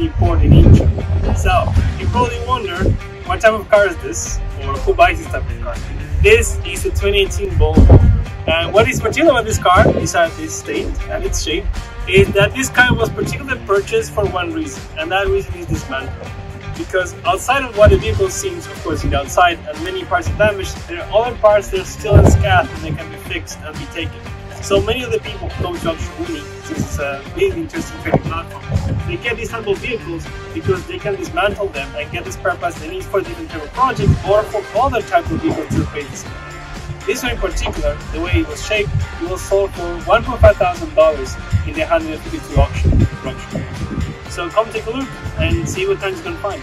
Auctionwini port in Incheon. So, you probably wonder, what type of car is this? Or who buys this type of car? This is a 2018 Volvo. And what is particular about this car, besides its state and its shape, is that this car was particularly purchased for one reason, and that reason is dismantled. Because outside of what the vehicle seems, of course, in the outside, and many parts are damaged, there are other parts that are still in scat and they can be fixed and be taken. So many of the people who come to Auctionwini, since it's a really interesting trading platform, they get these type of vehicles because they can dismantle them and get the spare parts they need for different type of projects or for other type of vehicles to replace this car. This one in particular, the way it was shaped, it was sold for $1,500 in the 152 auction. So come take a look and see what kind you can find.